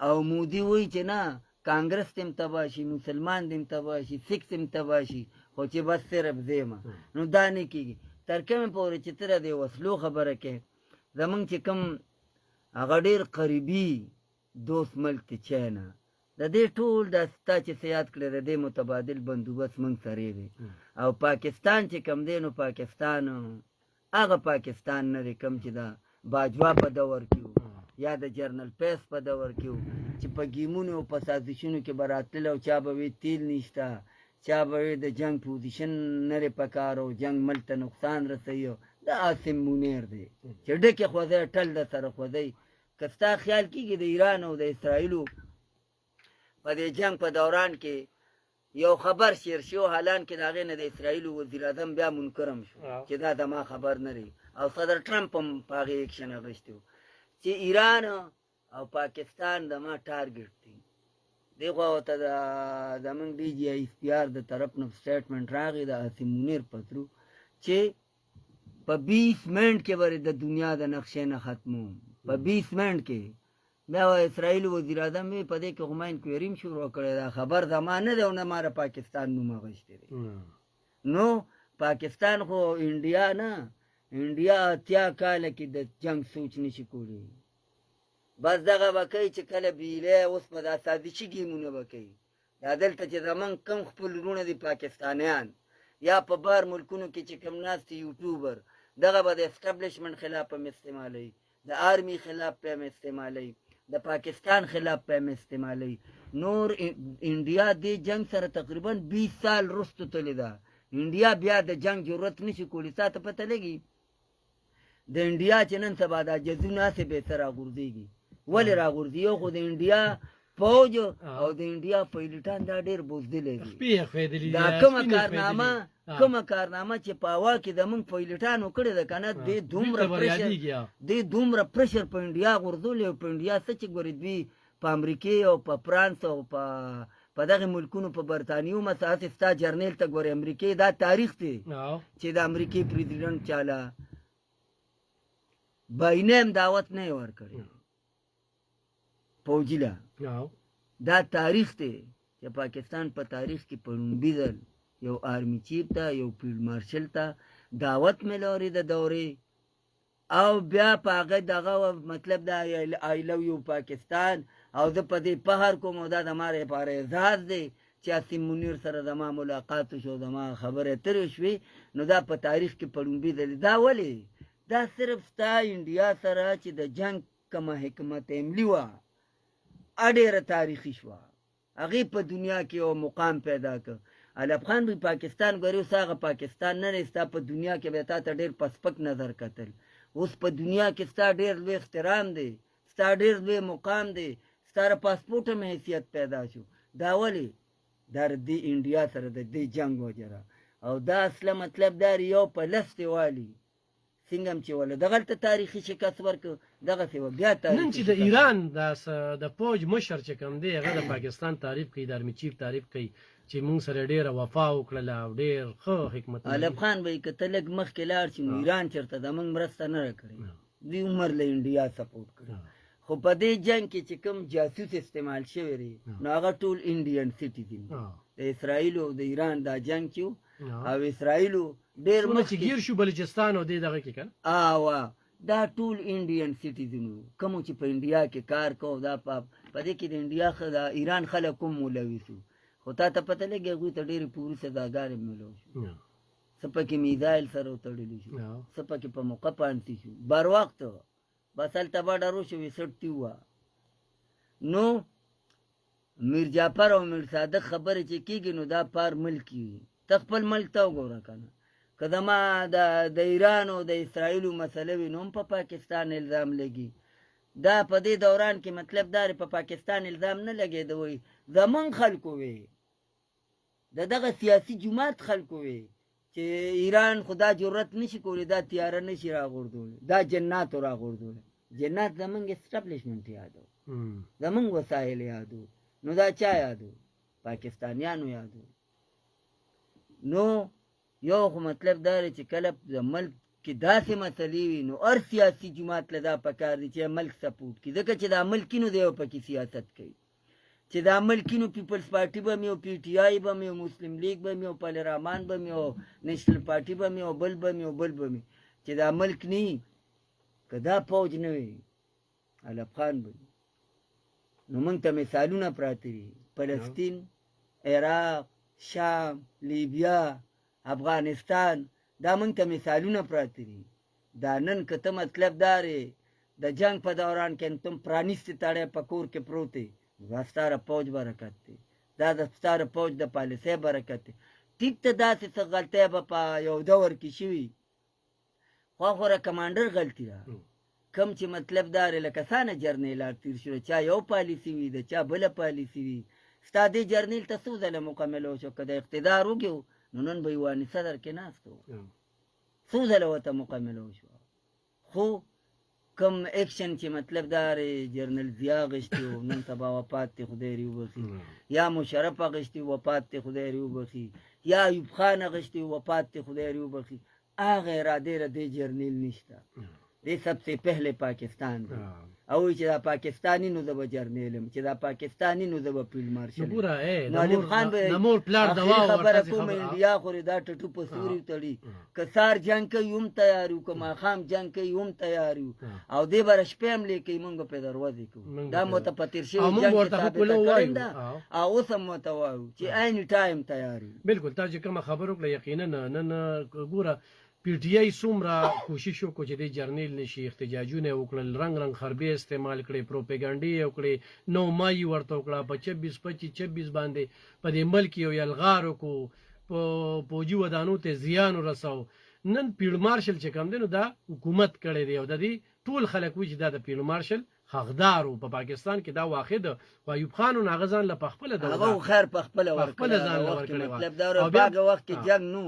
او مودي وایي چې نه کانګرس تم تباه شي مسلمان دم تباه شي سکھ تم تباه شي خو چې بس صرف زیمه نو دا نه کېږي تر کومې پورې چې ته د وسلو خبره کې زموږ چې کوم هغه ډېر قریبي دوست ملک دی چاینا د دې ټول دا ستا چې څه یاد کړی د دې متبادل بندوبست موږ سره دی او پاکستان چې کوم دی نو پاکستان هغه پاکستان نه دی کوم چې دا باجوا په دور کې یا د جرنل پیس په دور کې چې په ګیمونو او په سازشونو کې به راتلل او چا به وي تیل نشته چا به وي د جنګ پوزیشن نرې پکار او جنګ ملک ته نقصان رسوي دا عاصم منیر دی چې ډکې خوځی ټل د سره خوځی که ستا خیال کېږي د ایران او د اسرائیلو په دې جنګ په دوران کې یو خبر شیر شو حالان کې د هغې نه د اسرائیلو وزیر اعظم بیا منکرم شو چې دا زما خبر نه دی او صدر ټرمپ هم په هغې ایکشن اخیستی و چې ایران او پاکستان زما ټارګټ دی دې خوا ورته زموږ ډي جي آی پی آر د طرف نه سټیټمنټ راغی د عاصم منیر پترو چې په 20 منټ کې به د دنیا د نقشې نه ختموم په 20 منټ کې بیا اسرائیل وزیر اعظم یې په دې کې خو ما انکوایري هم شروع کړې ده خبر زما نه دی او نه ما د پاکستان نوم اخیستی دی نو پاکستان خو انډیا نه انډیا 80 کاله کې د جنګ سوچ نشي کولی بس دغه به کوي چې کله بیلی اوس به دا سازشي ګیمونه به کوي دا دلته چې زمونږ کم خپل وروڼه دي پاکستانیان یا په بهر ملکونو کې چې کم ناست یوټیوبر دغه به د اسټبلیشمنټ خلاف هم استعمالوي د آرمي خلاف به هم استعمالوي د پاکستان خلاف به هم استعمالوي نور انډیا دې جنګ سره تقریبا 20 سال رستو تللی ده انډیا بیا د جنګ ضرورت نشي کولی تا ته پته لګي د انډیا چې نن سبا دا جزونه هسې بېرته راغورځېږي ولې راغورځي یو خو د انډیا پوج او د انډیا پایلټان دا ډېر بوزدلی دي خپې خېدلې دا کومه کارنامه چې په هوا کې د موږ پایلټانو کړې ده که نه دې دومره پرشر په انډیا غورځولی او په انډیا څه چې ګورې دوی په امریکې او په فرانس او په دغه ملکونو په برطانیو مساحت ستا جرنیل ته ګورې امریکې دا تاریخ دی چې د امریکې پریزیډنټ چاله باینیم دعوت نه یې ورکړی فوجي له دا تاریخ دی چې پاکستان په تاریخ کې په لومړي ځل یو آرمي چیف ته یو فیلډ مارشل ته دعوت میلوري د دورې او بیا په هغه دغه مطلب دا آی لو یو پاکستان او زه په دې فخر کوم او دا زما لپاره اعزاز دی چې اسیم منیر سره زما ملاقات شو زما خبرې ترې شوې نو دا په تاریخ کې په لومړي ځل دا ولې دا صرف ستا انډیا سره چې د جنګ کومه حکمت عملي وه ډېره تاریخي شوه هغې په دنیا کې یو مقام پیدا کړ علب خان به پاکستان ګورې اوس هغه پاکستان نه دی ستا په دنیا کې به تا ته ډېر په سپک نظر کتل اوس په دنیا کې ستا ډېر لوی احترام دی ستا ډېر لوی مقام دی ستا د پاسپورټ هم حیثیت پیدا شو دا ولې دا د دې انډیا سره د دې جنګ وجره او دا اصله مطلب دا یو په لس دی والي څنګه هم چې ولا دغلته تاریخي شکست ورکړ دغسې وه بیا نن چې د ایران د فوج مشر چې کوم دی هغه د پاکستان تعریف کوي د آرمي چیف تعریف کوي چې موږ سره ډېره وفا وکړله او ډېر ښه حکمت علب خان به یې که ته لږ مخکې لاړ شي نو ایران چېرته د موږ مرسته نه راکړې دوی عمر له انډیا سپورټ کړي خو په دې جنګ کې چې کوم جاسوس استعمال شوی دی نو هغه ټول انډین سټیزن د اسرائیلو او د ایران دا جنګ چې او اسرائیلو ډېر مخکې ګیر شو بلوچستان او دې دغه کې که دا ټول انډین سټیزن وو کومو چې په انډیا کې کار کو دا په دې کې د انډیا د ایران خلک کوم مولوي شو خو تا ته پته لګي هغوی ته ډېرې پورې سزاګانې میلو شو څه پکې میزایل سره وتړلی شو څه پکې په موقع پانسي شو بر وخت بس هلته به ډارو شو ویسټي وه نو میر جعفر او میر صادق خبرې چې کېږي نو دا پار ملکي وي ته خپل ملک ته وګوره که نه که زما د ایران او د اسرائیلو مسله وي نو هم په پاکستان الزام لګي دا په دې دوران کې مطلب دا په پاکستان الزام نه لګېده وایي زمونږ خلکو وی د دغه سیاسي جماعت خلکو وی چې ایران خو دا جرأت نشي کولی دا تیاره نشي راغورځولی دا جناتو راغورځولی جنات زمونږ اسټابلیشمنټ یادو زمونږ وسایل یادو نو دا چا یادو پاکستانیانو یادو نو یو خو مطلب دا دی چې کله د ملک کې داسې مسلې وي نو هر سیاسي جماعت له دا پکار دی چې ملک سپورټ کړي ځکه چې دا ملکینو دی او پکې سیاست کوي چې دا ملکینو پیپلز پارټي به مې او پی ټي آی به مې او مسلم لیگ به مې او پارلمان به مې او نیشنل پارټي به مې او بل به مې او بل به مې چې دا ملک نه وي که دا فوج نه وي علب خان به نو موږ ته مثالونه پراته دي فلسطین عراق شام لیبیا افغانستان دا موږ ته مثالونه پراته دي دا نن که ته مطلب دارې د جنگ په دوران کې تم پرانیستې تړی په کور کې پروت دی دا ستاره فوج برکت دی دا د ستاره فوج د پالیسۍ برکت دی ټیک ته داسې څه غلطۍ به په یو دور کې شوي خواخوره کمانډر غلطي ده کم چې مطلب دارې لکه څانه جرنیلار تیر شو چا یو پالیسي وي د چا بله پالیسي وي ستا دې جرنیل ته څو ځله مکمل وشو که د اقتدار وکړو نو نن به یواني صدر کې ناست و څو ځله ورته مکمل وشو خو کم اکشن چې مطلب دارې جرنل ضیا غشتي و نن سبا وفات دی خدای دې وبخي یا مشرف غشتي وفات دی خدای دې وبخي یا ایوب خان غشتي وفات دی خدای دې وبخي هغه ارادې ر دې جرنیل نشته دې سب سے پہلے پاکستان دی او چې دا پاکستانی نو د جرنیلم چې دا پاکستانی نو د فیلډ مارشل نو خان به نمور پلار دوا خبره کوم انډیا خو دا ټټو په سوري تړي کسار جنگ کوي هم تیار یو کما خام جنگ کوي هم تیار یو او دې بر شپه هم لیکي مونږ په دروازه کو دا متپتیر شي جنگ او اوس هم متوایو چې عین ټایم تیار بالکل تا چې کوم خبرو کله یقینا نن ګوره پی ټی آی څومره کوشش وکړو چې د جرنیل نشي احتجاجونه وکړل رنگ رنگ حربې استعمال کړي پروپاګاندا یې وکړي 9 مای ورته وکړه په 26 باندې په دې ملک یو یلغار وکړو په فوجي ودانو ته زیان ورساو نن پیډ مارشل چې کوم دی نو دا حکومت کړی دی او د دې ټول خلک وی چې دا د پیډ مارشل حقدار و په پاکستان کې دا واقع ده خو ایوب خان هغه ځان له پخپله هغه خیر په خپله پخپله ځان له ورکړی ورکړی مطلب دا هغه وخت کې جنگ نو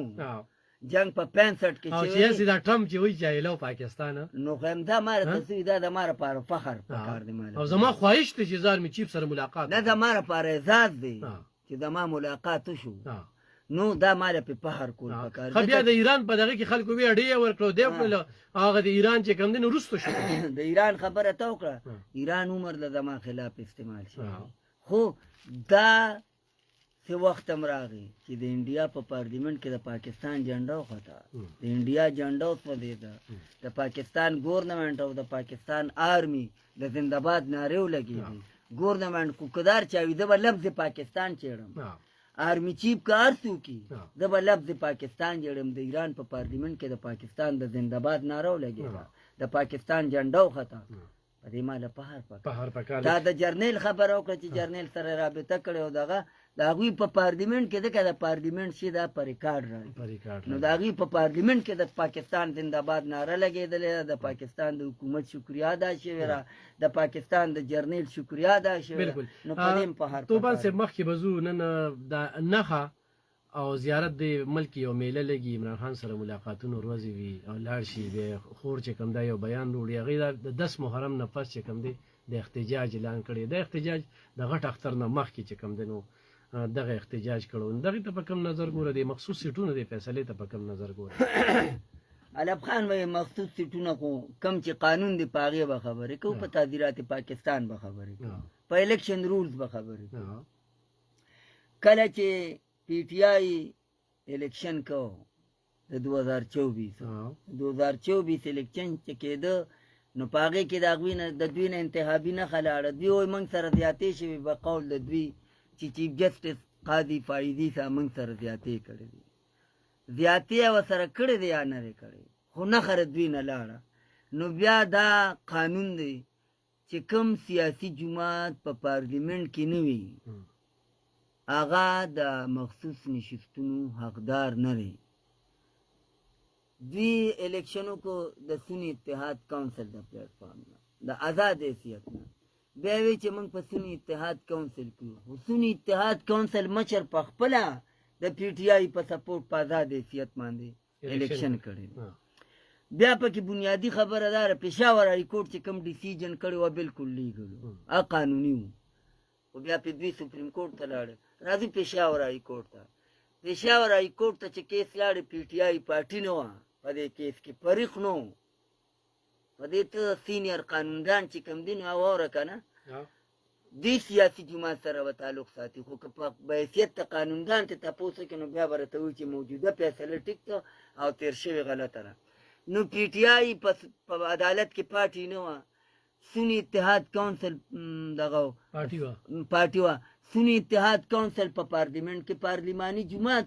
جنگ په 65 کې او چې دا ټرمپ چې وایي جاهلو پاکستان نو هم دا ماره تصویر دا د ماره پر فخر پکار دی مال او زما خواهش ته چې زار می چیف سره ملاقات نه د ماره پر اعزاز دی چې د ما ملاقات شو نو دا مال په فخر کول پکار خو بیا د ایران په دغه کې خلکو بیا ډیر ورکړو دی هغه د ایران چې کوم دین وروسته شو د ایران خبره تا وکړه ایران عمر د زما خلاف استعمال شي خو دا څه وخت هم راغی چې د انډیا په پارلیمنت کې د پاکستان جنډا وخته د انډیا جنډا وسوځېده د پاکستان ګورنمنت او د پاکستان آرمی د زنده‌باد نعرې ولګېدې ګورنمنت کوکدار چاوي د لفظ پاکستان چېړم آرمی چیف کار څو کی د لفظ پاکستان جوړم د ایران په پارلیمنت کې د پاکستان د زنده‌باد نعره ولګېده د پاکستان جنډا وخته په دې مال په هر دا د جرنیل خبر او چې جرنیل سره رابطه کړي او دغه د هغوی په پارلیمنت کې د پارلیمنت شي دا په ریکارډ راځي نو د هغوی په پارلیمنت کې د پاکستان زنده‌باد نعره لګېدلې د پاکستان د حکومت شکریا ادا شوې ده د پاکستان د جرنیل شکریا ادا شوې نو په دې په هر توبان سے مخکې بزو نن د نخا او زیارت د ملک یو میله لګي عمران خان سره ملاقاتونه ورځي وي او لاړ شي به خور چې کوم دا یو بیان وروړي هغه د 10 محرم نه پس چې کوم دی د احتجاج اعلان کړي د احتجاج د غټ اختر نه مخکې چې کوم دی نو دغه احتجاج کړو دغه ته په کوم نظر ګوره دی مخصوص سیټونه دی فیصله ته په کوم نظر ګوره علب خان وای مخصوص سیټونه کو کم چې قانون دی پاغه به خبره کو په تعزیرات پاکستان به خبره کو په الیکشن رولز به خبره کو کله چې پی ټی آی الیکشن کو د 2024 الیکشن چې کېده نو پاغه کې دا غوینه د دوی نه انتخابي نه خلاړه دی او موږ سره زیاتې شوی په قول د دوی چې چیف جسټس قاضي فایزي سره موږ سره زیاتې کړې دي زیاتې او سره کړې دي یا نه کړې خو نه خره دوی نه لاړه نو بیا دا قانون دی چې کوم سیاسي جماعت په پارلیمنت کې نه وي هغه د مخصوص نشستونو حقدار نه دی دوی الیکشنوں کو د سنی اتحاد کونسل د پلیټ فارم د آزاد حیثیت نه بیا وی چې موږ په سنی اتحاد کونسل کې سنی اتحاد کونسل مشر په خپل د پی ټی آی په سپورټ په آزاد حیثیت باندې الیکشن کړي بیا پکې بنیادی خبره ده پېښور هائی کورټ چې کوم ډیسیژن کړي و بالکل لیګل او قانوني و او بیا په دوی سپریم کورټ ته لاړ راځي پېښور هائی کورټ ته پېښور هائی کورټ ته چې کیس لاړ پی ټی آی پارټي نه و په دې کیس کې فریق نو په دې ته سینیئر قانوندان چې کوم دین اوره کنه دې سیاسي جماعت سره و تعلق ساتي خو په حیثیت ته قانوندان ته تاسو کې نو بیا ورته وي چې موجوده فیصله ټیک ته او تیر شوی غلطه ده نو پی ټی آی په عدالت کې پارټي نه و سنی اتحاد کونسل دغه پارټي و سنی اتحاد کونسل په پارلیمنت کې پارلیماني جماعت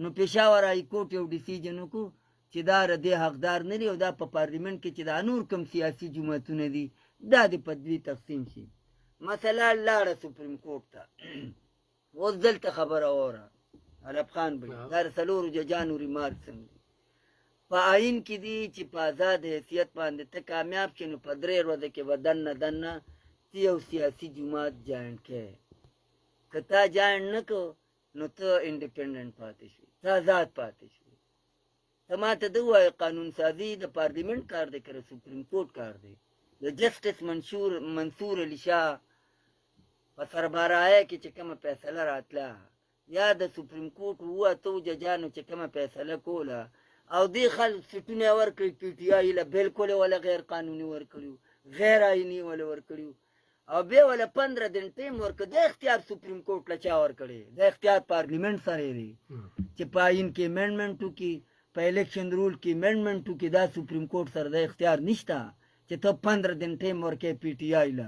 نو پېښور هائی کورټ یو ډیسیژن وکړو چې دا د حقدار نه دی او دا په پارلیمنت کې چې دا نور کوم سیاسي جماعتونه دي دا د پدوی تقسیم شي مثلا لاړه سپریم کورټ ته اوس دلته خبره اوره علب خان بھائی دا څلورو ججانو ریمارک څنګه په آئین کې دي چې په آزاد حیثیت باندې ته کامیاب شې نو په 3 ورځې کې به دننه یو سیاسي جماعت جاینټ کړې که تا جاینټ نه کو نو ته انډیپینډنټ پاتې شوې ته آزاد پاتې شوې ته ما ته د ووایه قانون سازي د پارلیمنت کار دی که د سپریم کورټ کار دی د جسټس منصور علي شاه په سربراهۍ کې چې کومه فیصله راتله یا د سپریم کورټ 7 ججانو چې کومه فیصله کوله او دې خلک سیټونه ورکړي پی ټی آی له بالکل ولا غیر قانوني ورکړي غیر آئینی ولا ورکړي او بیا ولا 15 دن ټیم ورکړي د اختیار سپریم کورټ له چا ورکړي د اختیار پارلیمنت سره دی چې په آئین کې امندمنټ وکړي په الیکشن رول کې امندمنټ وکړي دا سپریم کورټ سره د اختیار نشته چې ته 15 دن ټیم ورکړي پی ټی آی له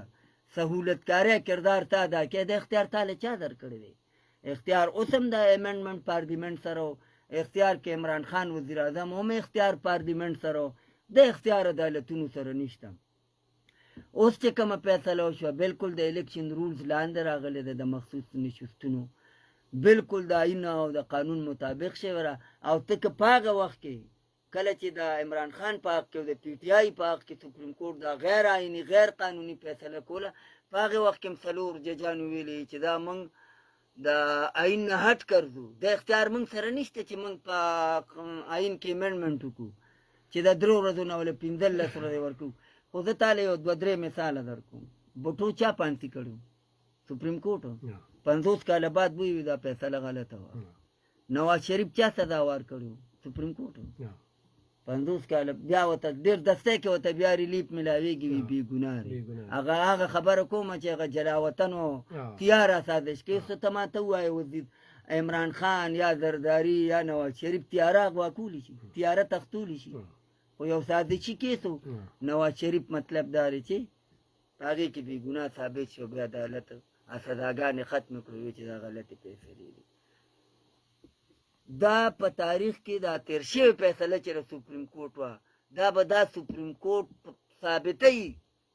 سہولت کاری کردار تا ادا کړي د اختیار تعالی چا درکړي دی اختیار اوسم د امندمنټ پارلیمنت سره اختیار کې عمران خان وزیر اعظم هم اختیار پارلیمنت سره د اختیار عدالتونو سره نشته اوس چې کومه فیصله وشوه بالکل د الیکشن رولز لاندې راغلی د مخصوص نشستونو بالکل د آئین او د قانون مطابق شوی او ته که په هغه وخت کې کله چې د عمران خان په حق کې او د پی ټی آی په حق کې سپریم کورټ دا غیر آئیني غیر قانوني فیصله کوله، په هغې وخت کې هم څلور ججانو ویلي چې دا موږ د آئین نه هټ کرځو، د اختیار موږ سره نشته چې موږ په آئین کې امنډمنټ وکړو چې د 3 ورځو نه ولې 15 ورځې ورکړو. خو زه تاله یو 2-3 مثاله درکوم. بوټو چا پانسي کړو؟ سپریم کورټ. 50 کاله بعد وی دا فیصله غلطه وه. نواز شریف چا سزا ورکړو؟ سپریم کورټ. 50 کاله بیا ورته ډېر دسته کې ورته بیا ریلیف ملاویږي، وي بې ګناه دی. هغه خبره کومه چې هغه جلاوطن و تیاره سازش کې. څه ته ما ته ووایه وزیر عمران خان یا زرداري یا نواز شریف تیاره اغوا کولی شي، تیاره تختولی شي، خو یو سازشي کیس و. نواز شریف مطلب دا دی چې هغې کې بې ګناه ثابت شو، بیا عدالت سزاګانې ختمې کړو چې دا غلطې فیصلې دي. دا په تاریخ کې دا تیر شوې فیصله چې د سپریم کورټ وه، دا به دا سپریم کورټ ثابتوي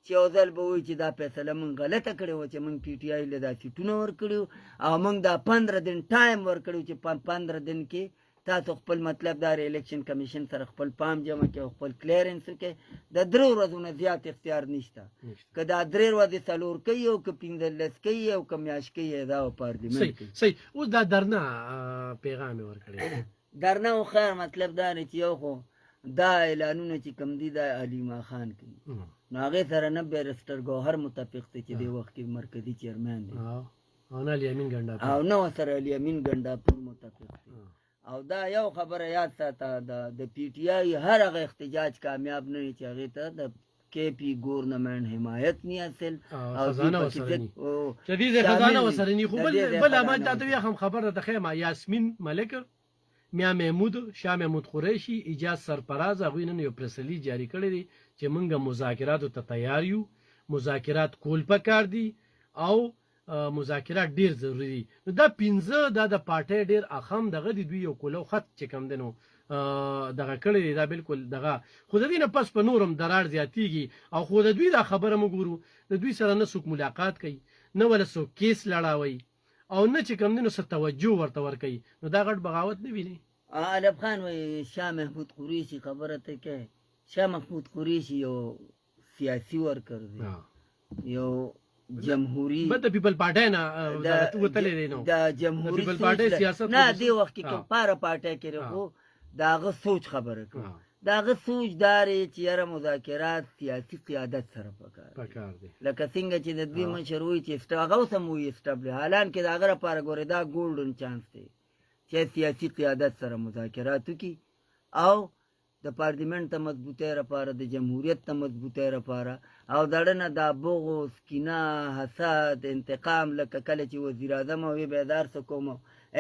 چې یو ځل به وایي چې دا فیصله موږ غلطه کړې وه چې موږ پی ټي آی له دا سیټونه ورکړي او موږ دا 15 دن ټایم ورکړی چې په 15 دن کې تاسو خپل مطلب دا الیکشن کمیشن سره خپل پام جمع کړئ او خپل کلیرنس وکړئ. د 3 ورځو نه زیات اختیار نشته، که دا 3 ورځې 4 کوي او که 15 کوي او که میاشت کوي، دا په پارلیمنت کې. صحیح. اوس دا درنه پیغام یې ورکړی درنه و خیر مطلب دا دی چې یو خو دا اعلانونه چې کوم دي دا علیما خان کوي، نو هغې سره نه بیرسټر ګوهر متفق دی چې دې وخت کې مرکزي چیرمن دی، او نه الیمین ګنډاپور، او نه ورسره الیمین ګنډاپور متفق دی. او دا یو خبره یاد ساته، د پی ټی آی هر هغه احتجاج کامیاب نه وي چې هغې ته د کے پی گورنمنٹ حمایت نہیں حاصل خزانه وسره نی. خو بل عمل تاسو یې هم خبره ده خیمه یاسمین ملک، میا محمود، شاه محمود قریشی، اجاز سرپراز، هغوی نن یو پریسلی جاری کړی دی چې موږ مذاکراتو ته تیار یو، مذاکرات کول پکار دي او مذاکرات ډیر ضروری دي. نو دا 15 دا د پارټۍ ډیر اخم دغه دی، دوی یو کولو خط چې کم دی نو دغه کړی دی، دا بالکل دغه خو د دې نه پس په نورم درار زیاتیږي. او خو د دوی دا خبره موږ ګورو د دوی سره نه څوک ملاقات کوي، نه ولا څوک کیس لړاوي، او نه چې کم دی نو څه توجه ورته ورکوي. نو دا غټ بغاوت نه ویني. علب خان وایي شاه محمود قریشي خبره ته کوي. شاه محمود قریشي یو سیاسي ورکر دی، یو جمهوری بد پیپل پارټۍ نه وتلې دی. نو د جمهوری پیپل پارټۍ سیاست نه دی وخت کې کوم پاره پارټۍ کې خو داغه سوچ خبره کوي، داغه سوچ داري چې یاره مذاکرات سیاسي قیادت سره پکار دي، لکه څنګه چې د دوی مشر وایي چې هغه اوس هم وایي اسټابل، حالان کې د هغه لپاره ګورې دا ګولډن چانس دی چې سیاسي قیادت سره مذاکرات وکړي او د پارلیمنت ته مضبوطۍ لپاره، د جمهوریت ته مضبوطۍ لپاره، او دړه نه دا بغض، کینه، حسد، انتقام، لکه کله چې وزیر اعظم وي بیدار څه کوم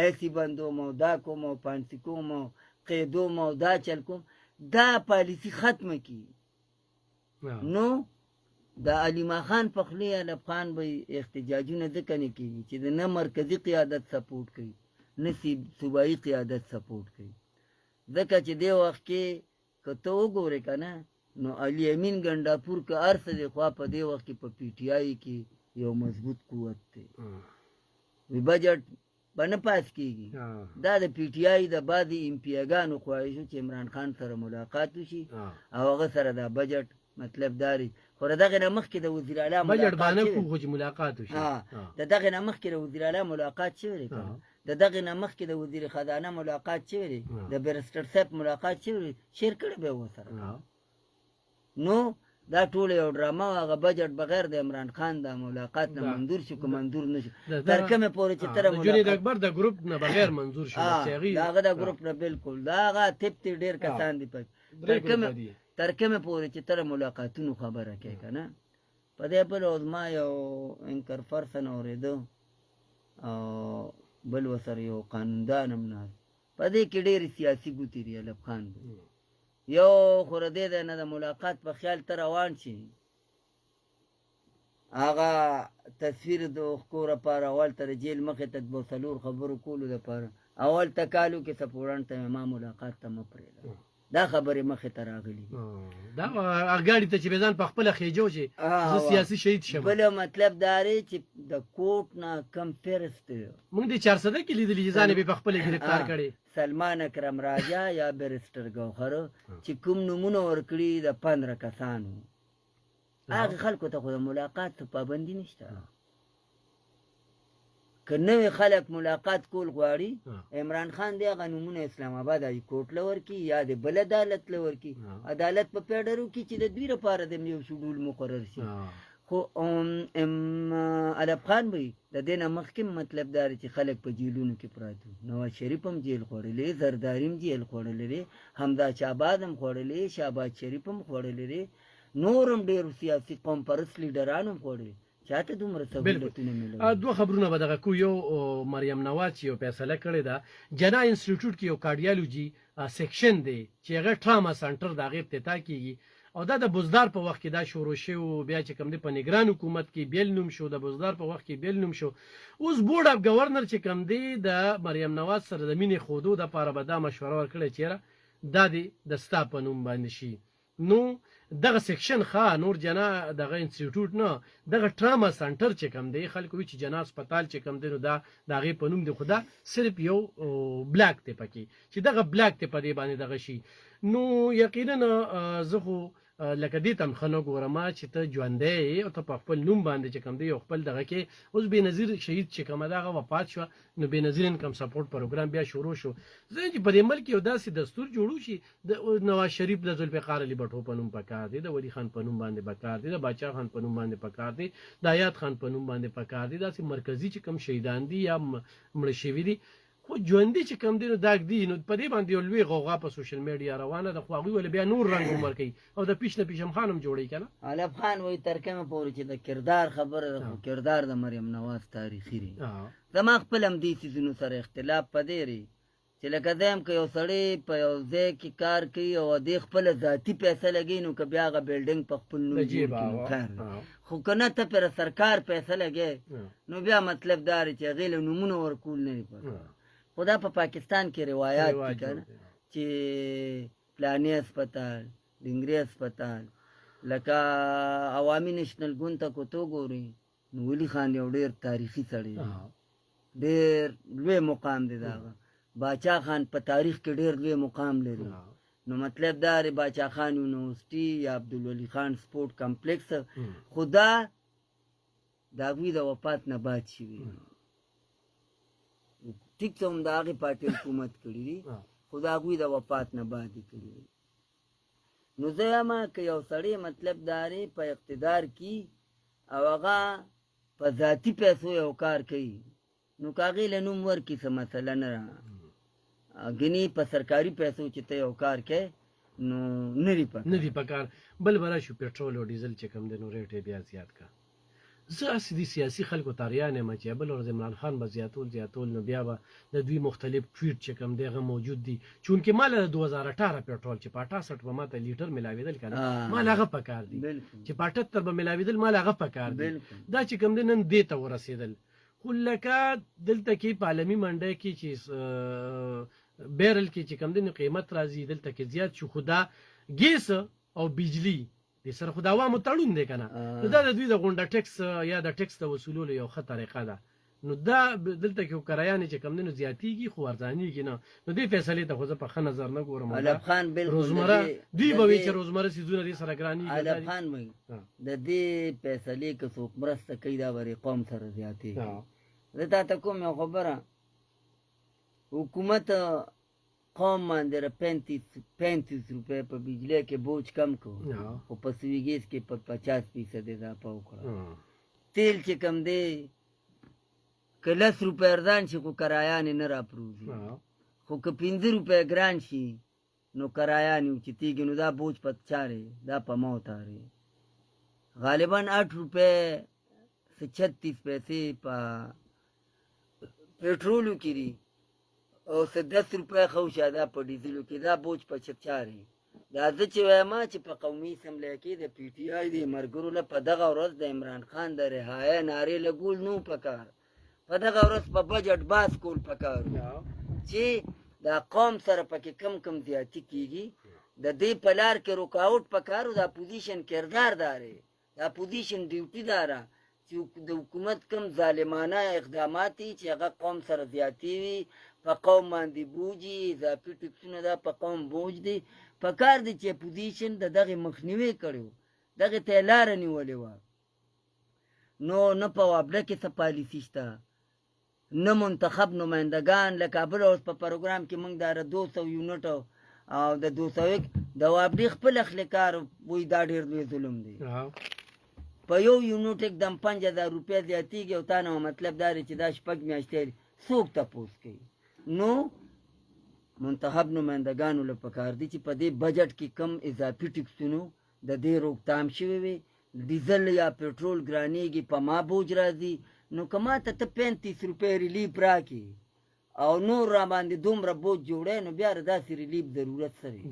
ایسی بندوم او دا کوم او پانسي کوم او قیدوم او دا چل کوم، دا پالیسی ختمه کی. نو د علیما خان په خولې علب خان به احتجاجونه ځکه نه کېږي چې د نه مرکزي قیادت سپورټ کوي نه صوبایي قیادت سپورټ کوي، ځکه چې دې وخت کې که ته وګورې که نه نو علي امین ګنډاپور که هر څه دی خوا په دې وخت کې په پی ټي آی کې یو مضبوط قوت دی. وی بجټ به نه پاس کېږي. دا د پی ټي آی د بعضې امپیاګانو خواهشو چې عمران خان سره ملاقات وشي او هغه سره دا بجټ مطلب داري. خو د دغې نه مخکې د وزیر اعلی بجټ باندې خو چې ملاقات وشي، د دغې نه مخکې د وزیر اعلی ملاقات شوی دی، د دغې نه مخکې د وزیر خزانه ملاقات شوی دی، د بیرسټر صاحب ملاقات شوی دی، شیر کړی به یې ورسره. نو دا ټول یو ډرامه و. هغه بجټ بغیر د عمران خان د ملاقات نه منظور شو که منظور نه شو، تر کومې پورې چې تر جنید اکبر د ګروپ نه بغیر منظور شو، د هغه د ګروپ نه بالکل د هغه تپتې ډېر کسان دي پکې، تر کومې پورې چې تر ملاقاتونو خبره کوي که نه. په دې بل ورځ ما یو انکر پرسن اورېده او بل ورسره یو قانوندان هم ناست، په دې کې ډېرې سیاسي ګوتې دي علب خان. یو خو د دې دی نه د ملاقات په خیال ته روان شي، هغه تصویر د اوښکو لپاره اول ته د جیل مخې ته د 4 خبرو کولو لپاره اول ته کالو کې سپوړن ته ما ملاقات ته مه پرېږده، دا خبرې مخې ته راغلي دا اګاډي ته چې بيزان په خپل خېجو چې زه سیاسي شهید شم. بل مطلب دا دی چې د کوټ نه کم فرست موږ د 400 کې لیدلې چې ځان به په خپل گرفتار کړي. سلمان اکرم راجا یا بیرسټر ګوهر چې کوم نمونه ورکړي د 15 کسانو هغه خلکو ته خو د ملاقات پابندي نشته. که نوې خلک ملاقات کول غواړي عمران خان دی هغه نمونه اسلام آباد هاي کورټ لور کی یا د بل عدالت لور کی عدالت په پیډرو کې چې د دوی لپاره د یو شډول مقرر شي. خو علب خان وي د دینه مخکې مطلب دار چې خلک په جیلونو کې پراته نواز شریف هم جیل خوړلې زرداری هم جیل خوړلې حمزه شهباز هم خوړلې شهباز شریف هم خوړلې نورم ډېر سیاسي قوم پرست لیډران هم خوړلې چاته دومره سہولتونه ملي. دوه خبرونه به دغه کو یو مریم نواز یو فیصله کړې ده جنا انسټیټیوټ کې یو کارډیالوجي سیکشن دی چې هغه ټراما سنټر د غیب افتتاح کیږي او دا د بوزدار په وخت کې دا شروع شو بیا چې کوم دی په نگران حکومت کې بیل نوم شو د بوزدار په وخت کې بیل نوم شو. اوس بورډ اف گورنر چې کوم دی د مریم نواز سره د مینې خودو د پاره به دا مشوره ورکړي چې دا دی د ستا په نوم باندې شي. نو دغه سیکشن ښه نور جنا دغه انسټیټیوټ نه دغه ټراما سنټر چې کوم دی خلکو چې جنا هسپتال چې کوم دی نو دا د هغې په نوم دی خو دا صرف یو بلاک دی پکې چې دغه بلاک دی په دې باندې دغه شي. نو یقینا زه خو لکه دې ته ښه نه ګورم چې ته ژوندی یې او ته په خپل نوم باندې چې کوم دی یو خپل دغه کې اوس بېنظیر شهید چې کومه ده هغه وفات شوه نو بېنظیر انکم سپورټ پروګرام بیا شروع شو. زه چې په دې ملک یو داسې دستور جوړو شي د نواز شریف د ذوالفقار علي بټو په نوم پکار دی د ولی خان په نوم باندې پکار دی د باچا خان په نوم باندې پکار دی د آیات خان په نوم باندې پکار دی داسې مرکزي چې کوم شهیدان دي یا مړه شوي دي خو ژوندي چې کوم دی نو داګ دي نو په دې باندې یو لوی غوغا په سوشل میډیا روانه ده خو هغوی ولې بیا نور رنګ عمر کوي او د پیش نه پیشم خان هم جوړوي که نه. علب خان وایي تر کومه پورې چې د کردار خبره ده خو کردار د مریم نواز تاریخي دی. زما خپل هم دې څیزونو سره اختلاف په دې دی چې لکه زه یم که یو سړی په یو ځای کې کار کوي او دې خپله ذاتي پیسه لګوي نو که بیا هغه بلډینګ په خپل نوم جوړ کړي نو خیر دی. خو که نه ته پرې سرکار پیسه لګوي نو بیا مطلب دا دی چې هغې له نومونه ورکول نه دي پکار. خو دا په پاکستان کې روایات دي که نه چې پلانې اسپتال ډنګري اسپتال لکه عوامي نیشنل ګوند ته که تو ګورې نو ولي خان یو ډېر تاریخي سړی دی ډېر لوی مقام دی د هغه. باچا خان په تاریخ کې ډېر لوی مقام لري. نو مطلب دا دی باچا خان یونیورسټي یا عبدالولي خان سپورټ کمپلیکس خو دا د هغوی د وفات نه بعد شوي ټیک ته هم د هغې پارټۍ حکومت کړي دي خو د هغوی د وفات نه بعد یې کړي دي. نو زه یم که یو سړی مطلب دا دی په اقتدار کې او هغه په ذاتي پیسو یو کار کوي نو که هغې له نوم ورکړي څه مسله نه ده ګنې په سرکاري پیسو چې ته یو کار کوې نو نه دي پکار. بل به راشو پټرول او ډیزل چې کوم دی نو ریټ یې بیا زیات کا. زه هسې دې سیاسي خلکو تاریان یم چې بل ورځ عمران خان به زیاتول نو بیا به د دوی مختلف ټویټ چې کوم دی هغه موجود دي چونکې ما له 2018 پټرول چې په 68 به ما ته لیټر میلاوېدل که نه ما له هغه پکار دي چې په 78 به میلاوېدل ما له هغه پکار دي دا چې کوم دی نن دې ته ورسېدل. خو لکه دلته کې په عالمي منډی کې چې بیرل کې چې کوم دی نو قیمت راځي دلته کې زیات شو خو دا ګیس او بجلی دې سره خو د عوامو تړون دی که نه نو دا د دوی د غونډه ټیکس یا د ټیکس د وصولولو یو ښه طریقه ده. نو دا دلته کې کرایانې چې کوم دی نو زیاتېږي خو ارزانېږي نه نو دې فیصلې ته خو زه په ښه نظر نه ګورم. علب خان روزمره دوی به وایي چې روزمره څیزونه دې سره ګرانېږي. علب خان وایي د دې فیصلې که څوک مرسته کوي دا به قوم سره زیاتېږي. زه تا ته کوم یو خبره حکومت قوم باندې 35 روپۍ په بجلی کې بوج کم کړو خو په سوي ګیس کې په 50% اضافه وکړه. تیل چې کم دی که 10 روپۍ ارزان شي خو کرایانې نه راپروزي خو که 15 روپۍ ګران شي نو کرایانې اوچتېږي نو دا بوج په چا دی دا په ما وتاري. غالبا 8 روپۍ 36 پیسې په پټرولو کې دي او 10 روپۍ خوشه دا په ډیزلو کې دا بوج په چکچاري. دا زه چې وایم چې په قومي اسمبلی کې د پی ټي آی د ملګرو له په دغه ورځ د عمران خان د رهایۍ نارې لګول نو پکار په دغه ورځ په بجټ باس کول پکار چې دا قوم سره پکې کم زیاتي کېږي د دې په لار کې رکاوټ پکارو د اپوزیشن کردار داره د اپوزیشن ډیوټي داره چې د حکومت کم ظالمانه اقدامات دي چې هغه قوم سره زیاتې وي په قوم باندې بوجي اضافي ټکسونه دا په قوم بوج دي پکار دي چې اپوزیشن د دغه مخنیوي کړو دغه ته لاره نیولې وه نو نه په وابله کې څه پالیسي شته نه منتخب نمایندگان لکه بل اوس په پروګرام کې موږ دا 200 یونټ او د 201 د وابلي خپل اخلاقار وای دا ډېر لوی ظلم دی په یو یونټ एकदम 5000 روپیا زیاتیږي او تا نه مطلب دا چې دا شپږ میاشتې څوک تپوس کوي نو منتخب نمایندگانو له پکار دي چې په دې بجټ کې کم اضافي ټکسونو د دې روکتام شوی وي ډیزل یا پټرول ګرانیږي په ما بوج راځي نو کما ته 35 روپۍ ریلیف راکې او نور را باندې دومره بوج جوړی نو بیا داسې ریلیف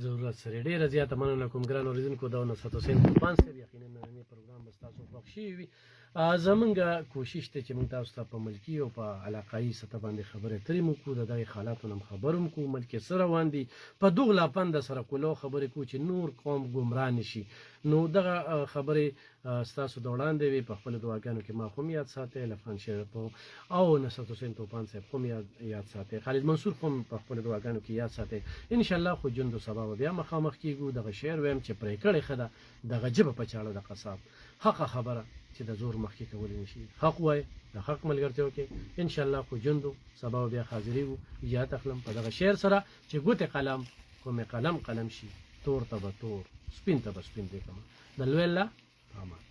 ضرورت سره ډېره زیاته مننه کوم ګران اورېدونکو دا نصرت حسین طوفان صاحب یقینا نننی پروګرام به ستاسو خوښ شوی وي زمونږ کوشش دی چې موږ تاسو ته په ملکي او په علاقایي سطح باندې خبرې اترې مو کوو د دغې حالاتو نه هم خبر هم کوو ملک څه روان دي په دغلا پنده سره کولو خبرې کوو چې نور قوم ګمراه نه شي نو دغه خبرې ستاسو د وړاندې وي په خپلو دعاګانو کې ما هم یاد ساتئ لفخان شریف او نصرت حسین طوفان صاحب هم یاد ساتئ خالد منصور هم په خپلو دعاګانو کې یاد ساتئ انشاءالله خو ژوند و سبا به بیا مخامخ کېږو دغه شعر ویم چې پرې کړې ښه ده دغه ژبه په چاړه د قصاب حقه خبره چې د زور مخکې کولی نشي حق وای د حق ملګرتیا وکړئ انشاءالله خو ژوند و سبا به بیا حاضرېږو اجازت اخلم په دغه شعر سره چې ګوتې قلم کومې قلم شي تور ته به تور سپین ته به سپین دی کمه د لوی الله په امان